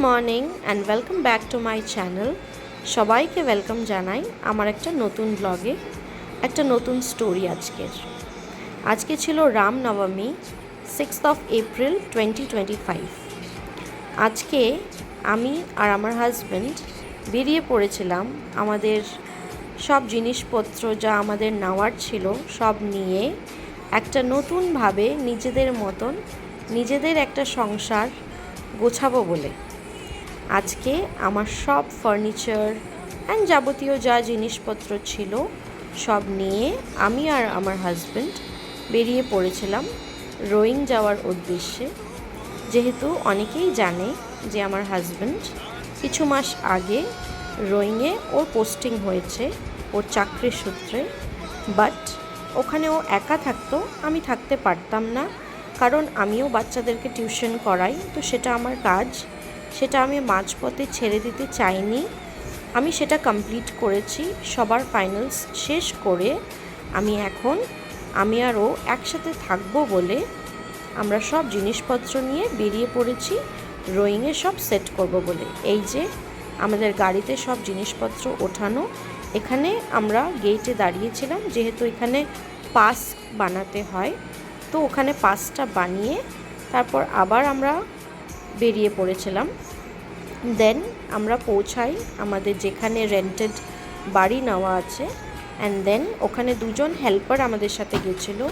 Morning and welcome back to my channel. সবাইকে welcome জানাই আমার একটা নতুন ব্লগে, একটা নতুন স্টোরি। আজকে ছিল রামনবমী, 6th April 2025। আজকে আমি আর আমার হাজব্যান্ড বেরিয়ে পড়েছিলাম আমাদের সব জিনিসপত্র যা আমাদের নেওয়ার ছিল সব নিয়ে একটা নতুনভাবে নিজেদের মতন নিজেদের একটা সংসার গোছাবো বলে। আজকে আমার সব ফার্নিচার অ্যান্ড যাবতীয় যা জিনিসপত্র ছিল সব নিয়ে আমি আর আমার হাজব্যান্ড বেরিয়ে পড়েছিলাম রোয়িং যাওয়ার উদ্দেশ্যে। যেহেতু অনেকেই জানে যে আমার হাজব্যান্ড কিছু মাস আগে রোয়িংয়ে ওর পোস্টিং হয়েছে ওর চাকরির সূত্রে, বাট ওখানে ও একা থাকতো, আমি থাকতে পারতাম না, কারণ আমিও বাচ্চাদেরকে টিউশন করাই, তো সেটা আমার কাজ, সেটা আমি মাঝপথে ছেড়ে দিতে চাইনি। আমি সেটা কমপ্লিট করেছি, সবার ফাইনালস শেষ করে আমি আর ও একসাথে থাকবো বলে আমরা সব জিনিসপত্র নিয়ে বেরিয়ে পড়েছি রোয়িংয়ে সব সেট করব বলে। এই যে আমাদের গাড়িতে সব জিনিসপত্র ওঠানো, এখানে আমরা গেটে দাঁড়িয়েছিলাম, যেহেতু এখানে পাস বানাতে হয়, তো ওখানে পাসটা বানিয়ে তারপর আবার আমরা বেরিয়ে পড়েছিলাম। দেন আমরা পৌঁছাই আমাদের যেখানে রেন্টেড বাড়ি নেওয়া আছে, অ্যান্ড দেন ওখানে দুজন হেল্পার আমাদের সাথে গেছিলো,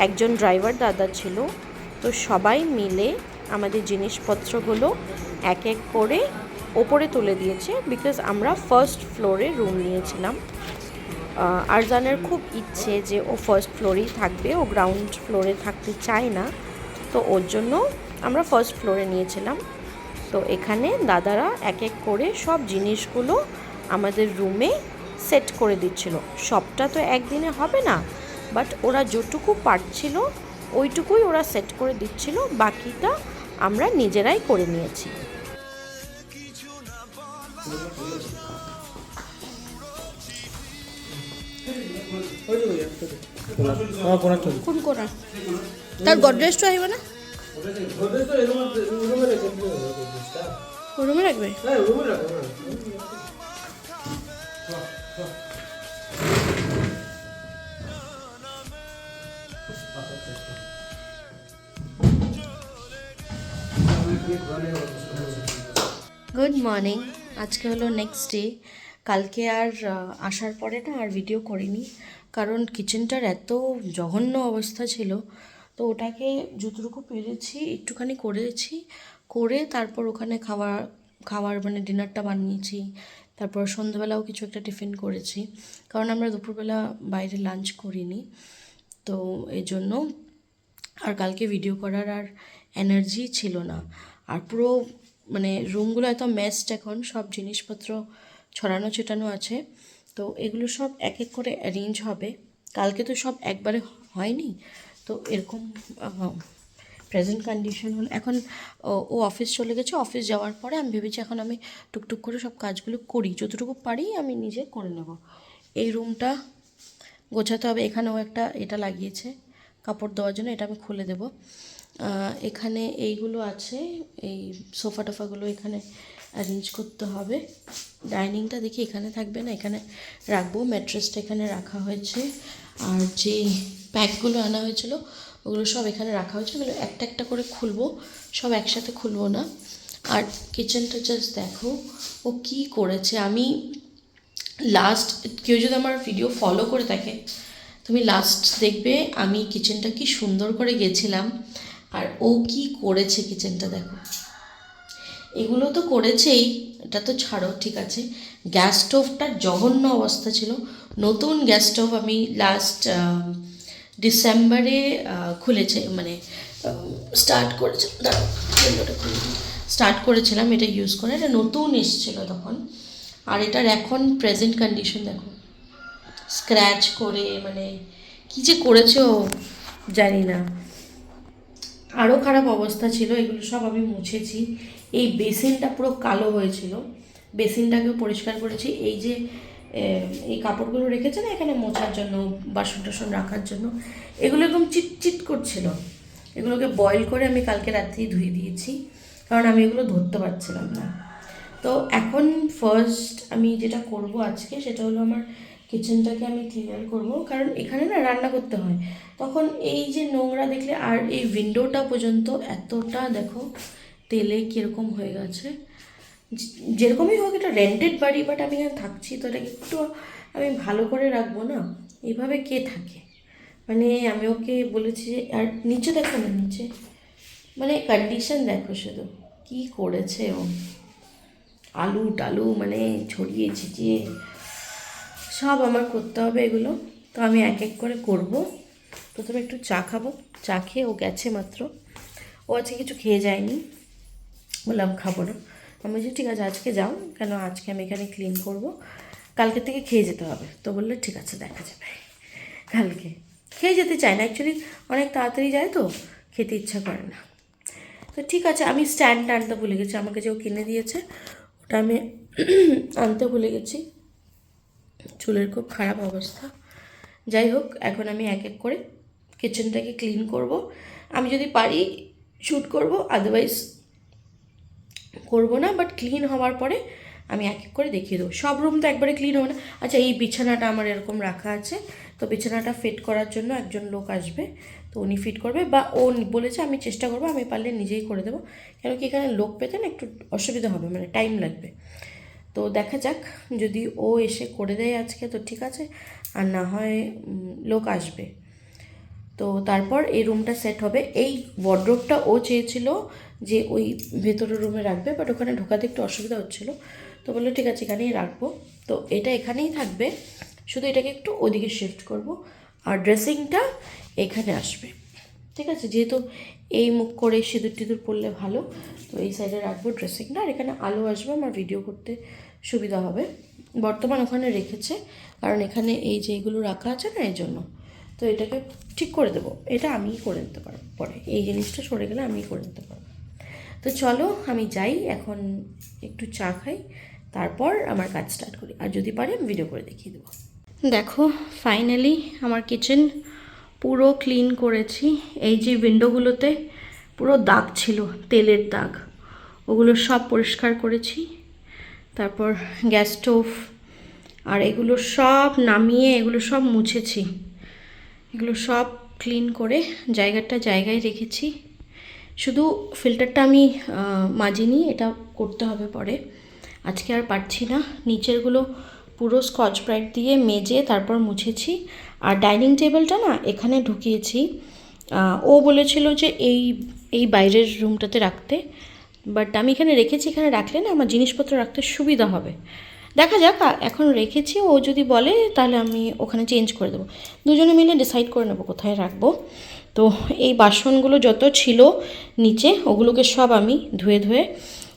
একজন ড্রাইভার দাদা ছিল। তো সবাই মিলে আমাদের জিনিসপত্রগুলো এক এক করে ওপরে তুলে দিয়েছে, বিকজ আমরা ফার্স্ট ফ্লোরে রুম নিয়েছিলাম। আরজানের খুব ইচ্ছে যে ও ফার্স্ট ফ্লোরেই থাকবে, ও গ্রাউন্ড ফ্লোরে থাকতে চায় না, তো ওর জন্য আমরা ফার্স্ট ফ্লোরে নিয়েছিলাম। তো এখানে দাদারা এক এক করে সব জিনিসগুলো আমাদের রুমে সেট করে দিচ্ছিল। সবটা তো একদিনে হবে না, বাট ওরা যেটুকু পারছিল ওইটুকুই ওরা সেট করে দিচ্ছিল, বাকিটা আমরা নিজেরাই করে নিয়েছি। কোন কোনা তার গডরেজটা আসবে না, রুমে রাখবে। Good morning. আজকে হলো নেক্সট ডে। কালকে আর আসার পরে না আর ভিডিও করিনি, কারণ কিচেনটার এত জঘন্য অবস্থা ছিল, তো ওটাকে যতটুকু পেরেছি একটুখানি করেছি, করে তারপর ওখানে খাওয়ার মানে ডিনারটা বানিয়েছি। তারপর সন্ধ্যাবেলাও কিছু একটা টিফিন করেছি, কারণ আমরা দুপুরবেলা বাইরে লাঞ্চ করিনি, তো এই জন্য আর কালকে ভিডিও করার আর এনার্জি ছিল না। আর পুরো মানে রুমগুলো এত মেসড, এখন সব জিনিসপত্র ছড়ানো ছিটানো আছে, তো এগুলো সব এক এক করে অ্যারেঞ্জ হবে। কালকে তো সব একবারে হয়নি, তো এরকম প্রেজেন্ট কন্ডিশন হলো। এখন ও অফিস চলে গেছে, অফিস যাওয়ার পরে আমি ভেবেছি এখন আমি টুকটুক করে সব কাজগুলো করি, যতটুকু পারি আমি নিজে করে নেব। এই রুমটা গোছাতে হবে, এখানেও একটা এটা লাগিয়েছে কাপড় দেওয়ার জন্য, এটা আমি খুলে দেব। এখানে এইগুলো আছে, এই সোফা টোফাগুলো এখানে অ্যারেঞ্জ করতে হবে। ডাইনিংটা দেখি এখানে থাকবে না, এখানে রাখবো। ম্যাট্রেসটা এখানে রাখা হয়েছে, আর যে প্যাকগুলো আনা হয়েছিল ওগুলো সব এখানে রাখা হয়েছে। ওগুলো একটা একটা করে খুলবো, সব একসাথে খুলবো না। আর কিচেনটা জাস্ট দেখো ও কী করেছে। আমি লাস্ট, কেউ যদি আমার ভিডিও ফলো করে থাকে তুমি লাস্ট দেখবে আমি কিচেনটা কি সুন্দর করে গেছিলাম, আর ও কি করেছে কিচেনটা দেখো। এগুলো তো করেছেই, এটা তো ছাড়ো, ঠিক আছে। গ্যাস স্টোভটার জঘন্য অবস্থা ছিল। নতুন গ্যাস স্টোভ আমি লাস্ট ডিসেম্বরে খুলেছে, মানে স্টার্ট করেছিলাম এটা ইউজ করে, এটা নতুন এসেছিলো তখন। আর এটার এখন প্রেজেন্ট কন্ডিশন দেখো, স্ক্র্যাচ করে, মানে কী যে করেছে ও জানি না। আরও খারাপ অবস্থা ছিল, এগুলো সব আমি মুছেছি। এই বেসিনটা পুরো কালো হয়েছিল, বেসিনটাকেও পরিষ্কার করেছি। এই যে এই কাপড়গুলো রেখেছে না এখানে মোছার জন্য, বাসন টাসন রাখার জন্য, এগুলো একদম চিটচিট করছিল। এগুলোকে বয়েল করে আমি কালকে রাত্রেই ধুয়ে দিয়েছি। কারণ আমি এগুলো ধরতে পারছিলাম না। তো এখন ফার্স্ট আমি যেটা করব আজকে সেটা হলো আমার কিচেনটাকে আমি ক্লিয়ার করব, কারণ এখানে না রান্না করতে হয়, তখন এই যে নোংরা দেখলে, আর এই উইন্ডোটা পর্যন্ত এতটা দেখো তেলে কীরকম হয়ে গেছে। যেরকমই হোক এটা রেন্টেড বাড়ি, বাট আমি এখানে থাকছি, তো এটাকে একটু আমি ভালো করে রাখবো না, এইভাবে কে থাকে। মানে আমি ওকে বলেছি যে, আর নিচে দেখো না, নিচে মানে কন্ডিশন দেখো শুধু কি করেছে ও, আলু টালু মানে ছড়িয়ে ছিটিয়ে সব আমার করতে হবে এগুলো। তো আমি এক এক করে করব। প্রথমে একটু চা খাবো, চা খেয়ে ও গেছে মাত্র, ও আজকে কিছু খেয়ে যায়নি, বললাম খাবো না। আমি বলছি ঠিক আছে আজকে যাও, কেন আজকে আমি এখানে ক্লিন করব, কালকে থেকে খেয়ে যেতে হবে। তো বললো ঠিক আছে দেখা যাবে কালকে। খেয়ে যেতে চায় না অ্যাকচুয়ালি, অনেক তাড়াতাড়ি যায় তো খেতে ইচ্ছা করে না। তো ঠিক আছে, আমি স্ট্যান্ডটা আনতে ভুলে গেছি, আমাকে যে ও কিনে দিয়েছে ওটা আমি আনতে ভুলে গেছি। চুলের খুব খারাপ অবস্থা। যাই হোক, এখন আমি এক এক করে কিচেনটাকে ক্লিন করব। আমি যদি পারি শ্যুট করব, আদারওয়াইজ করব না, বাট ক্লিন হওয়ার পরে আমি এক এক করে দেখিয়ে দেবো। সব রুম তো একবারে ক্লিন হবে না। আচ্ছা, এই বিছানাটা আমার এরকম রাখা আছে, তো বিছানাটা ফিট করার জন্য একজন লোক আসবে, তো উনি ফিট করবে, বা ও বলেছে আমি চেষ্টা করবো, আমি পারলে নিজেই করে দেবো, কেন কি এখানে লোক পেতে না একটু অসুবিধা হবে, মানে টাইম লাগবে। তো দেখা যাক, যদি ও এসে করে দেয় আজকে তো ঠিক আছে, আর না হয় লোক আসবে। তো তারপর এই রুমটা সেট হবে। এই ওয়ার্ড্রোবটা ও চেয়েছিল যে ওই ভেতরের রুমে রাখবে, বাট ওখানে ঢোকাতে একটু অসুবিধা হচ্ছিলো, তো বললো ঠিক আছে এখানেই রাখবো। তো এটা এখানেই থাকবে, শুধু এটাকে একটু ওদিকে শিফট করব, আর ড্রেসিংটা এখানে আসবে। ঠিক আছে, যেহেতু এই মুখ করে সিঁদুর টিঁদুর পরলে ভালো, তো এই সাইডে রাখবো ড্রেসিংটা, আর এখানে আলো আসবে, আমার ভিডিও করতে সুবিধা হবে। বর্তমান ওখানে রেখেছে, কারণ এখানে এই যে এইগুলো রাখা আছে না, এই জন্য। তো এটাকে ঠিক করে দেবো, এটা আমিই করে নিতে পারবো পরে, এই জিনিসটা সরে গেলে আমিই করে নিতে পারবো। তো চলো আমি যাই এখন, একটু চা খাই, তারপর আমার কাজ স্টার্ট করি, আর যদি পারি আমি ভিডিও করে দেখিয়ে দেবো। দেখো ফাইনালি আমার কিচেন পুরো ক্লিন করেছি। এই যে উইন্ডোগুলোতে পুরো দাগ ছিল, তেলের দাগ, ওগুলো সব পরিষ্কার করেছি। তারপর গ্যাস স্টোভ আর এগুলো সব নামিয়ে এগুলো সব মুছেছি, এগুলো সব ক্লিন করে জায়গাটা জায়গায় রেখেছি। শুধু ফিল্টারটা আমি মাজিনি, এটা করতে হবে পরে, আজকে আর পারছি না। নিচেরগুলো পুরো স্কচ ব্রাইট দিয়ে মেজে তারপর মুছেছি। আর ডাইনিং টেবিলটা না এখানে ঢুকিয়েছি, ও বলেছিল যে এই বাইরের রুমটাতে রাখতে, বাট আমি এখানে রেখেছি, এখানে রাখলে না আমার জিনিসপত্র রাখতে সুবিধা হবে। দেখা যাক, এখন রেখেছি, ও যদি বলে তাহলে আমি ওখানে চেঞ্জ করে দেবো, দুজনে মিলে ডিসাইড করে নেবো কোথায় রাখবো। তো এই বাসনগুলো যত ছিল নিচে, ওগুলোকে সব আমি ধুয়ে ধুয়ে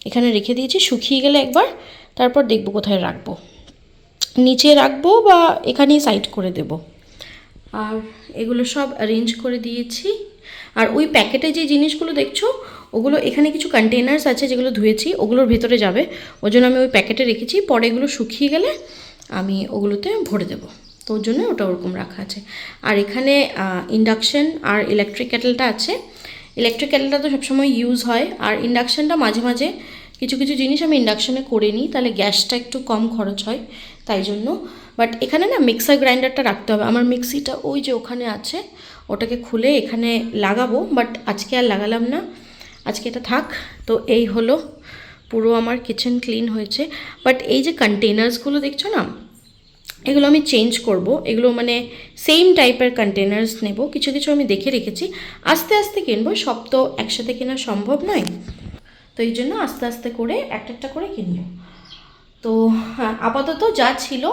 এখানে রেখে দিয়েছি, শুকিয়ে গেলে একবার তারপর দেখবো কোথায় রাখবো, নিচে রাখবো বা এখানেই সাইড করে দেব। আর এগুলো সব অ্যারেঞ্জ করে দিয়েছি। আর ওই প্যাকেটে যে জিনিসগুলো দেখছো ওগুলো এখানে কিছু কন্টেনার্স আছে যেগুলো ধুয়েছি, ওগুলোর ভেতরে যাবে, ওই জন্য আমি ওই প্যাকেটে রেখেছি, পরে এগুলো শুকিয়ে গেলে আমি ওগুলোতে ভরে দেবো, তো ওর জন্য ওটা ওরকম রাখা আছে। আর এখানে ইন্ডাকশান আর ইলেকট্রিক কেটেলটা আছে। ইলেকট্রিক কেটেলটা তো সবসময় ইউজ হয়, আর ইন্ডাকশানটা মাঝে মাঝে কিছু কিছু জিনিস আমি ইন্ডাকশানে করে নিই, তাহলে গ্যাসটা একটু কম খরচ হয় তাই জন্য। বাট এখানে না মিক্সার গ্রাইন্ডারটা রাখতে হবে, আমার মিক্সিটা ওই যে ওখানে আছে, ওটাকে খুলে এখানে লাগাবো, বাট আজকে আর লাগালাম না, আজকে এটা থাক। তো এই হলো পুরো আমার কিচেন ক্লিন হয়েছে। বাট এই যে কন্টেনার্সগুলো দেখছো না, এগুলো আমি চেঞ্জ করব, এগুলো মানে সেম টাইপের কন্টেনার্স নেব, কিছু কিছু আমি দেখে রেখেছি, আস্তে আস্তে কিনবো, সব তো একসাথে কেনা সম্ভব নয়, তো এই জন্য আস্তে আস্তে করে একটা একটা করে কিনবো। তো আপাতত যা ছিল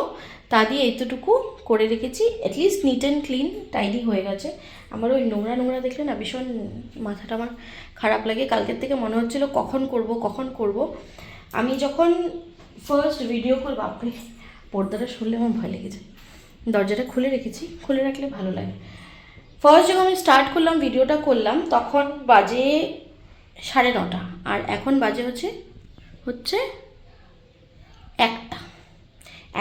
তা দিয়ে এতটুকু করে রেখেছি, at least neat and clean tidy হয়ে গেছে। আমার ওই নোংরা নোংরা দেখলে না ভীষণ মাথাটা আমার খারাপ লাগে, কালকের থেকে মনে হচ্ছিল কখন করব। আমি যখন ফার্স্ট ভিডিও করবো, আপনি পর্দাটা শুনলে আমার ভয় লেগেছে, দরজাটা খুলে রেখেছি, খুলে রাখলে ভালো লাগে। ফার্স্ট যখন আমি স্টার্ট করলাম ভিডিওটা করলাম তখন বাজে 9:30, আর এখন বাজে হচ্ছে 1টা।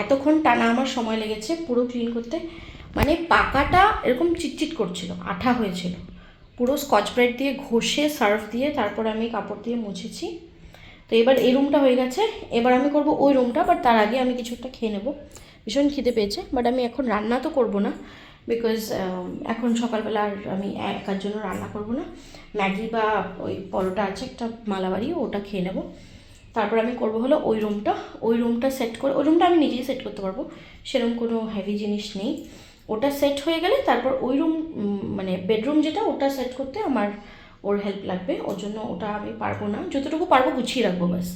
এতক্ষণ টানা আমার সময় লেগেছে পুরো ক্লিন করতে, মানে পাকাটা এরকম চিটচিট করছিল, আঠা হয়েছিল, পুরো স্কচ ব্রাইট দিয়ে ঘষে সার্ফ দিয়ে তারপর আমি কাপড় দিয়ে মুছেছি। তো এবার এই রুমটা হয়ে গেছে, এবার আমি করব ওই রুমটা, বাট তার আগে আমি কিছু একটা খেয়ে নেবো। ভীষণ খিদে পেয়েছে, বাট আমি এখন রান্না তো করব না, বিকজ এখন সকালবেলা আর আমি একার জন্য রান্না করব না। ম্যাগি বা ওই পরোটা আছে একটা মালাবাড়ি, ওটা খেয়ে নেবো। তারপর আমি করব হলো ওই রুমটা সেট করে, ওই রুমটা আমি নিজেই সেট করতে পারবো, সেরকম কোনো হেভি জিনিস নেই। ওটা সেট হয়ে গেলে তারপর ওই রুম মানে বেডরুম যেটা, ওটা সেট করতে আমার ওর হেল্প লাগবে, ওর জন্য ওটা আমি পারবো না, যতটুকু পারবো গুছিয়ে রাখবো ব্যাস।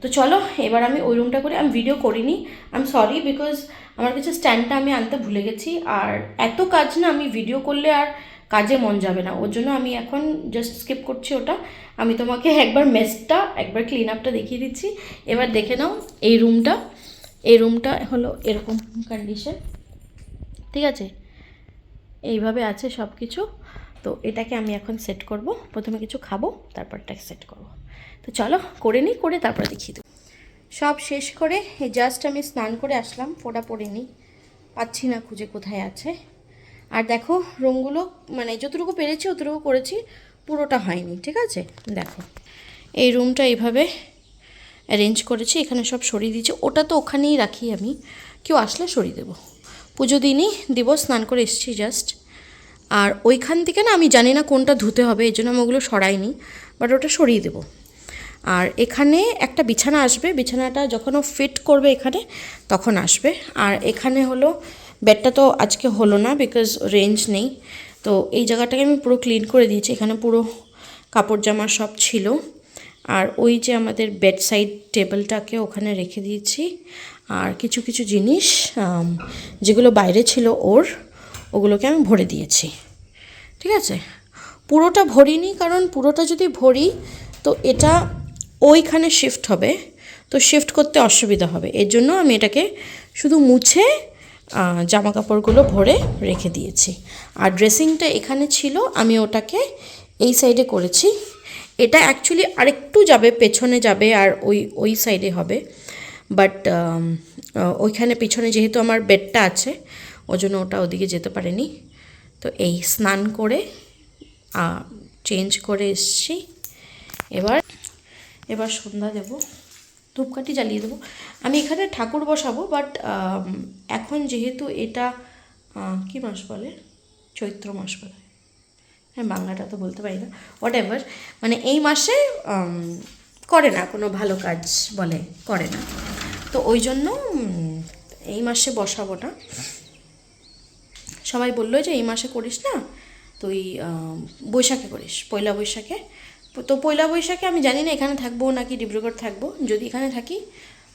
তো চলো এবার আমি ওই রুমটা করে, আমি ভিডিও করিনি, আই এম সরি, বিকজ আমার কাছে স্ট্যান্ডটা আমি আনতে ভুলে গেছি। আর এত কাজ না, আমি ভিডিও করলে আর কাজে মন যাবে না, ওর জন্য আমি এখন জাস্ট স্কিপ করছি ওটা। আমি তোমাকে একবার মেসটা, একবার ক্লিন আপটা দেখিয়ে দিচ্ছি, এবার দেখে নাও। এই রুমটা হলো এরকম কন্ডিশন, ঠিক আছে, এইভাবে আছে সব কিছু। তো এটাকে আমি এখন সেট করব, প্রথমে কিছু খাবো তারপরটাকে সেট করব। তো চলো করে নিই, করে তারপরে দেখিয়ে দেবো। সব শেষ করে জাস্ট আমি স্নান করে আসলাম, ফোঁটা পরে নিই, পাচ্ছি না খুঁজে কোথায় আছে। আর দেখো রুমগুলো মানে যতটুকু পেরেছি অতটুকু করেছি, পুরোটা হয়নি, ঠিক আছে। দেখো এই রুমটা এইভাবে অ্যারেঞ্জ করেছি, এখানে সব সরিয়ে দিয়েছি, ওটা তো ওখানেই রাখি আমি, কেউ আসলে সরিয়ে দেবো। পুজো দিনই দিব, স্নান করে এসেছি জাস্ট। আর ওইখান থেকে না আমি জানি না কোনটা ধুতে হবে, এই জন্য আমি ওগুলো সরাইনি, বাট ওটা সরিয়ে দেবো। আর এখানে একটা বিছানা আসবে, বিছানাটা যখন ও ফিট করবে এখানে তখন আসবে। আর এখানে হলো বেডটা তো আজকে হলো না, বিকজ রেঞ্জ নেই। তো এই জায়গাটাকে আমি পুরো ক্লিন করে দিয়েছি, এখানে পুরো কাপড় জামা সব ছিল। আর ওই যে আমাদের বেড সাইড টেবিলটাকে ওখানে রেখে দিয়েছি। আর কিছু কিছু জিনিস যেগুলো বাইরে ছিল ওগুলোকে আমি ভরে দিয়েছি, ঠিক আছে। পুরোটা ভরিনি, কারণ পুরোটা যদি ভরি তো এটা ওইখানে শিফট হবে, তো শিফট করতে অসুবিধা হবে, এর জন্য আমি এটাকে শুধু মুছে জামা কাপড়গুলো ভরে রেখে দিয়েছি। আর ড্রেসিংটা এখানে ছিল, আমি ওটাকে এই সাইডে করেছি। এটা অ্যাকচুয়ালি আরেকটু যাবে, পেছনে যাবে, আর ওই সাইডে হবে, বাট ওইখানে পিছনে যেহেতু আমার বেডটা আছে ওই জন্য ওটা ওদিকে যেতে পারেনি। তো এই স্নান করে চেঞ্জ করে এসছি, এবার সন্ধ্যা দেবো, ধূপকাঠি জ্বালিয়ে দেবো। আমি এখানে ঠাকুর বসাবো, বাট এখন যেহেতু এটা কী মাস বলে, চৈত্র মাস বলে, হ্যাঁ বাংলাটা তো বলতে পারি না, হোয়াট এভার, মানে এই মাসে করে না কোনো ভালো কাজ বলে, করে না, তো ওই জন্য এই মাসে বসাবো না। সবাই বললো যে এই মাসে করিস না, তুই বৈশাখে করিস, পয়লা বৈশাখে। তো পয়লা বৈশাখে আমি জানি না এখানে থাকবো নাকি ডিব্রুগড় থাকবো, যদি এখানে থাকি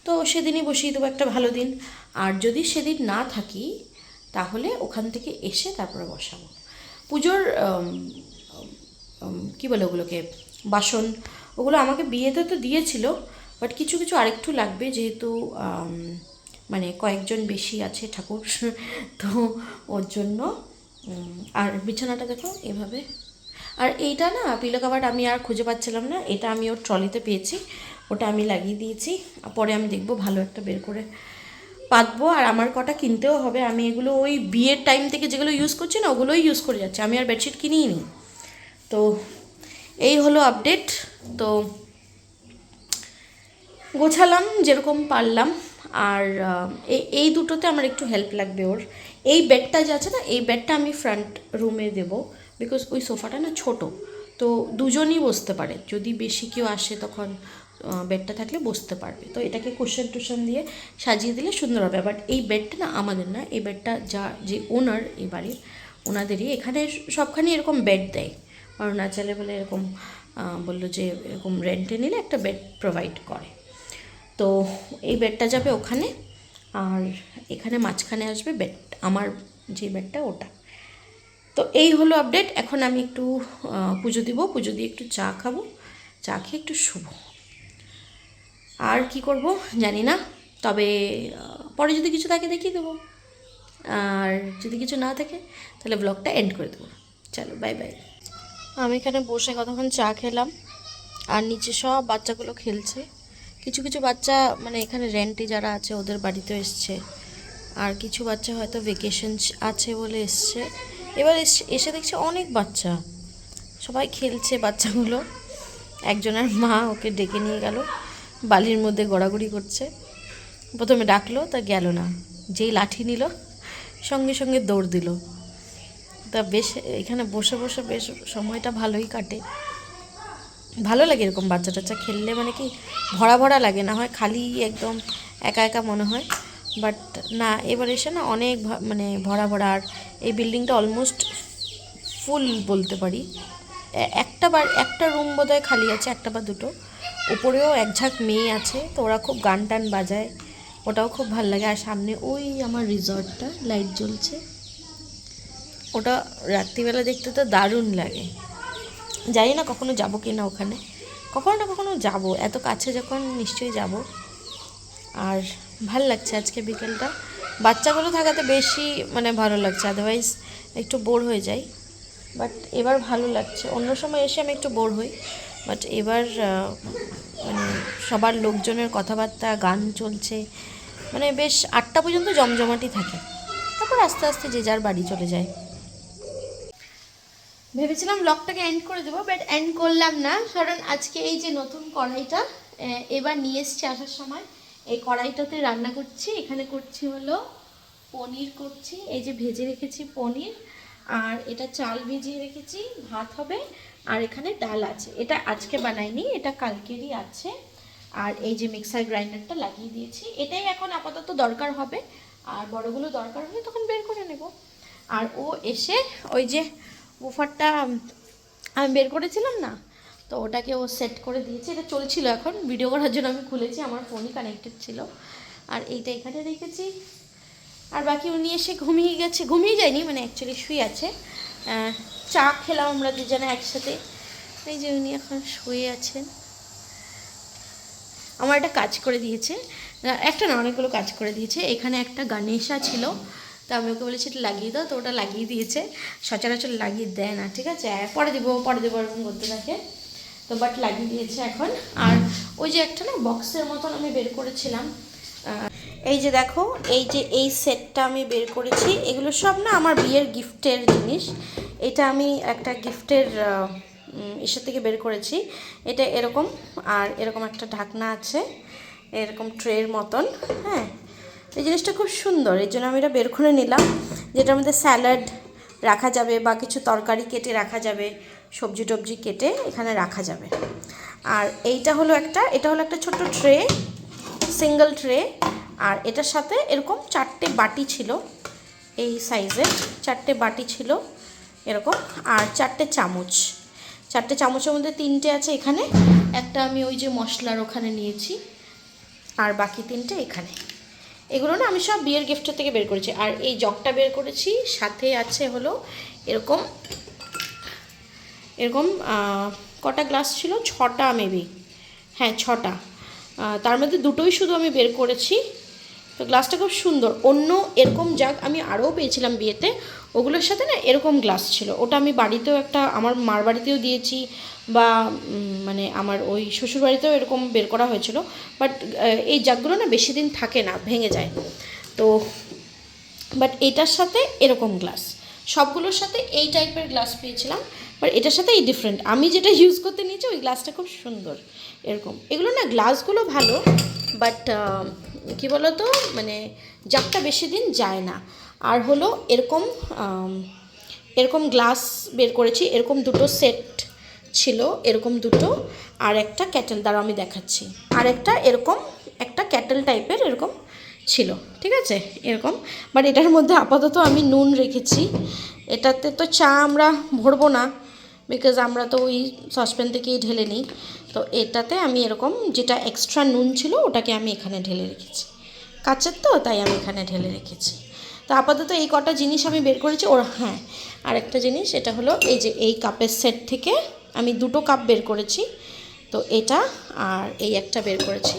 তো সেদিনই বসিয়ে দেবো, একটা ভালো দিন। আর যদি সেদিন না থাকি তাহলে ওখান থেকে এসে তারপরে বসাবো। পুজোর কী বলে ওগুলোকে, বাসন, ওগুলো আমাকে বিয়েতে তো দিয়েছিল, বাট কিছু কিছু আরেকটু লাগবে, যেহেতু মানে কয়েকজন বেশি আছে ঠাকুর, তো ওর জন্য। আর বিছানাটা দেখো এভাবে। আর এইটা না পিলো কাভার আমি আর খুঁজে পাচ্ছিলাম না, এটা আমি ওর ট্রলিতে পেয়েছি, ওটা আমি লাগিয়ে দিয়েছি। পরে আমি দেখবো ভালো একটা বের করে পাতবো। আর আমার কটা কিনতেও হবে, আমি এগুলো ওই বিয়ের টাইম থেকে যেগুলো ইউজ করছি না ওগুলোই ইউজ করে যাচ্ছি, আমি আর বেডশিট কিনিই নি। তো এই হলো আপডেট। তো গোছালাম যেরকম পারলাম। আর এই দুটোতে আমার একটু হেল্প লাগবে ওর। এই বেডটা যে আছে না, এই বেডটা আমি ফ্রন্ট রুমে দেবো, বিকজ ওই সোফাটা না ছোটো, তো দুজনই বসতে পারে, যদি বেশি কেউ আসে তখন বেডটা থাকলে বসতে পারবে। তো এটাকে কুশন টুশন দিয়ে সাজিয়ে দিলে সুন্দর হবে। বাট এই বেডটা না আমাদের না, এই বেডটা যে ওনার এই বাড়ির, ওনাদেরই। এখানে সবখানে এরকম বেড দেয়, অরুণাচলে বলে এরকম বললো যে এরকম রেন্টে নিলে একটা বেড প্রোভাইড করে। তো এই বেডটা যাবে ওখানে, আর এখানে মাঝখানে আসবে বেড, আমার যে বেডটা ওটা। তো এই হলো আপডেট। এখন আমি একটু পুজো দিব, পুজো দিয়ে একটু চা খাবো, চা খেয়ে একটু শুবো। আর কি করব জানি না, তবে পরে যদি কিছু থাকে দেখিয়ে দেবো, আর যদি কিছু না থাকে তাহলে ব্লগটা এন্ড করে দেবো। চলো বাই বাই। আমি এখানে বসে কতক্ষণ চা খেলাম, আর নিচে সব বাচ্চাগুলো খেলছে। কিছু কিছু বাচ্চা মানে এখানে রেন্টে যারা আছে ওদের বাড়িতে এসছে, আর কিছু বাচ্চা হয়তো ভেকেশন আছে বলে এসছে। এবার এসে দেখছি অনেক বাচ্চা, সবাই খেলছে বাচ্চাগুলো। একজনের মা ওকে ডেকে নিয়ে গেল, বালির মধ্যে গড়াগড়ি করছে। প্রথমে ডাকলো, তা গেল না, যেই লাঠি নিল সঙ্গে সঙ্গে দৌড় দিল। তা বেশ এখানে বসে বসে বেশ সময়টা ভালোই কাটে, ভালো লাগে এরকম বাচ্চা টাচ্চা খেললে, মানে কি ভরা ভরা লাগে, না হয় খালি একদম একা একা মনে হয়। বাট না, এবার এসে না অনেক মানে ভরা ভরা। আর এই বিল্ডিংটা অলমোস্ট ফুল বলতে পারি। একটা রুম বোধহয় খালি আছে, একটা বা দুটো। উপরেও এক ঝাঁক মেয়ে আছে, তো ওরা খুব গান টান বাজায়, ওটাও খুব ভালো লাগে। আর সামনে ওই আমার রিসর্টটা লাইট জ্বলছে, ওটা রাত্রিবেলা দেখতে তো দারুণ লাগে। জানি না কখনো যাবো কি না ওখানে, কখনো না কখনো যাবো, এত কাছে যখন নিশ্চয়ই যাব। আর ভাল লাগছে আজকে বিকেলটা, বাচ্চাগুলো থাকাতে বেশি মানে ভালো লাগছে, আদারওয়াইজ একটু বোর হয়ে যাই। বাট এবার ভালো লাগছে, অন্য সময় এসে আমি একটু বোর হই, বাট এবার মানে সবার লোকজনের কথাবার্তা, গান চলছে, মানে বেশ 8টা পর্যন্ত জমজমাটি থাকে, তারপর আস্তে আস্তে যে যার বাড়ি চলে যায়। ভেবেছিলাম ব্লগটাকে এন্ড করে দেবো, বাট এন্ড করলাম না, কারণ আজকে এই যে নতুন কড়াইটা এবার নিয়ে এসছি আসার সময়, এই কড়াইটাতে রান্না করছি। এখানে করছি হলো পনির করছি, এই যে ভেজে রেখেছি পনির, আর এটা চাল ভিজিয়ে রেখেছি, ভাত হবে, আর এখানে ডাল আছে। এটা আজকে বানাইনি, এটা কালকেরই আছে। আর এই যে মিক্সার গ্রাইন্ডারটা লাগিয়ে দিয়েছি, এটাই এখন আপাতত দরকার হবে, আর বড়গুলো দরকার হলে তখন বের করে নেব। আর ও এসে ওই যে বুফারটা আমি বের করেছিলাম না, তো ওটাকে ও সেট করে দিয়েছে। এটা চলছিল, এখন ভিডিও করার জন্য আমি খুলেছি, আমার ফোনই কানেক্টেড ছিল। আর এইটা এখানে রেখেছি। আর বাকি উনি এসে ঘুমিয়ে গেছে, ঘুমিয়ে যায়নি, মানে অ্যাকচুয়ালি শুয়ে আছে। চা খেলাম আমরা দুজনে একসাথে, এই যে উনি এখন শুয়ে আছেন। আমার একটা কাজ করে দিয়েছে, একটা না অনেকগুলো কাজ করে দিয়েছে। এখানে একটা গণেশা ছিল, তো আমি ওকে বলেছি এটা লাগিয়ে দাও, তো ওটা লাগিয়ে দিয়েছে। সচরাচর লাগিয়ে দেয় না, ঠিক আছে, পরে দেবো এরকম করতে থাকে, তো বাট লাগিয়ে দিয়েছে এখন। আর ওই যে একটা না বক্সের মতন আমি বের করেছিলাম, এই যে দেখো, এই যে এই সেটটা আমি বের করেছি, এগুলো সব না আমার বিয়ের গিফটের জিনিস। এটা আমি একটা গিফটের এসে থেকে বের করেছি। এটা এরকম, আর এরকম একটা ঢাকনা আছে, এরকম ট্রের মতন। হ্যাঁ, এই জিনিসটা খুব সুন্দর, এই জন্য আমি এটা বের করে নিলাম, যেটার মধ্যে স্যালাড রাখা যাবে বা কিছু তরকারি কেটে রাখা যাবে, সবজি টবজি কেটে এখানে রাখা যাবে। আর এটা হলো একটা ছোট্ট ট্রে, সিঙ্গেল ট্রে। আর এটার সাথে এরকম 4টে বাটি ছিল, এই সাইজের 4টে বাটি ছিল এরকম, আর 4টে চামচ। 4টে চামচের মধ্যে 3টে আছে এখানে, একটা আমি ওই যে মশলার ওখানে নিয়েছি, আর বাকি 3টে এখানে। এগুলো না আমি সব বিয়ের গিফটের থেকে বের করেছি। আর এই জগটা বের করেছি, সাথে আছে হলো এরকম কটা গ্লাস ছিল, 6টা মেবি, হ্যাঁ 6টা, তার মধ্যে 2টোই শুধু আমি বের করেছি। তো গ্লাসটা খুব সুন্দর, অন্য এরকম জাগ আমি আরও পেয়েছিলাম বিয়েতে, ওগুলোর সাথে না এরকম গ্লাস ছিল, ওটা আমি বাড়িতেও একটা আমার মার বাড়িতেও দিয়েছি, বা মানে আমার ওই শ্বশুর বাড়িতেও এরকম বের করা হয়েছিল। বাট এই জাগগুলো না বেশি দিন থাকে না, ভেঙে যায়। তো বাট এটার সাথে এরকম গ্লাস, সবগুলোর সাথে এই টাইপের গ্লাস পেয়েছিলাম, বাট এটার সাথে এই ডিফারেন্ট। আমি যেটা ইউজ করতে নিয়েছি ওই গ্লাসটা খুব সুন্দর এরকম। এগুলো না গ্লাসগুলো ভালো, বাট কী বলো তো, মানে জাগটা বেশি দিন যায় না। আর হলো এরকম গ্লাস বের করেছি, এরকম 2টো সেট ছিল, এরকম 2টো, আর একটা ক্যাটেল, দ্বারা আমি দেখাচ্ছি, আর একটা ক্যাটেল টাইপের এরকম ছিল, ঠিক আছে এরকম। বাট এটার মধ্যে আপাতত আমি নুন রেখেছি, এটাতে তো চা আমরা ভরবো না, বিকজ আমরা তো ওই সসপ্যান থেকেই ঢেলে নিই। তো এটাতে আমি এরকম যেটা এক্সট্রা নুন ছিল ওটাকে আমি এখানে ঢেলে রেখেছি, কাচের তো, তাই আমি এখানে ঢেলে রেখেছি। তো আপাতত এই কটা জিনিস আমি বের করেছি। হ্যাঁ, আর একটা জিনিস, এটা হলো এই যে এই কাপের সেট থেকে আমি 2টো কাপ বের করেছি, তো এটা আর এই একটা বের করেছি,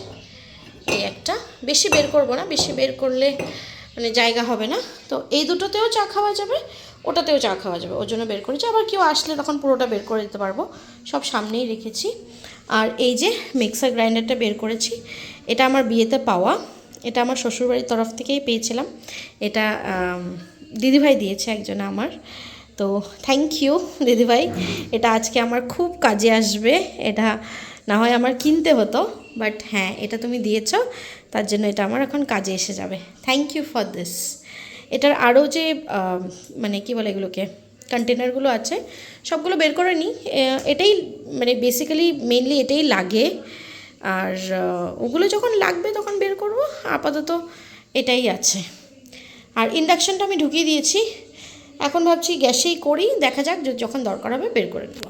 এই একটা, বেশি বের করব না, বেশি বের করলে মানে জায়গা হবে না। তো এই দুটোতেও চা খাওয়া যাবে, ওটাতেও চা খাওয়া যাবে, ওর জন্য বের করেছি। আবার কেউ আসলে তখন পুরোটা বের করে দিতে পারবো, সব সামনেই রেখেছি। আর এই যে মিক্সার গ্রাইন্ডারটা বের করেছি, এটা আমার বিয়েতে পাওয়া, এটা আমার শ্বশুরবাড়ির তরফ থেকেই পেয়েছিলাম। এটা দিদিভাই দিয়েছে একজন আমার, তো থ্যাংক ইউ দিদিভাই, এটা আজকে আমার খুব কাজে আসবে। এটা না হয় আমার কিনতে হতো, বাট হ্যাঁ এটা তুমি দিয়েছো, তার জন্য এটা আমার এখন কাজে এসে যাবে। Thank you for this. এটার আরও যে মানে কী বলে এগুলোকে, কন্টেনারগুলো আছে সবগুলো বের করে নিই। এটাই মানে বেসিক্যালি মেনলি এটাই লাগে, আর ওগুলো যখন লাগবে তখন বের করব। আপাতত এটাই আছে। আর ইন্ডাকশানটা আমি ঢুকিয়ে দিয়েছি, এখন ভাবছি গ্যাসেই করি, দেখা যাক যখন দরকার হবে বের করে নেব।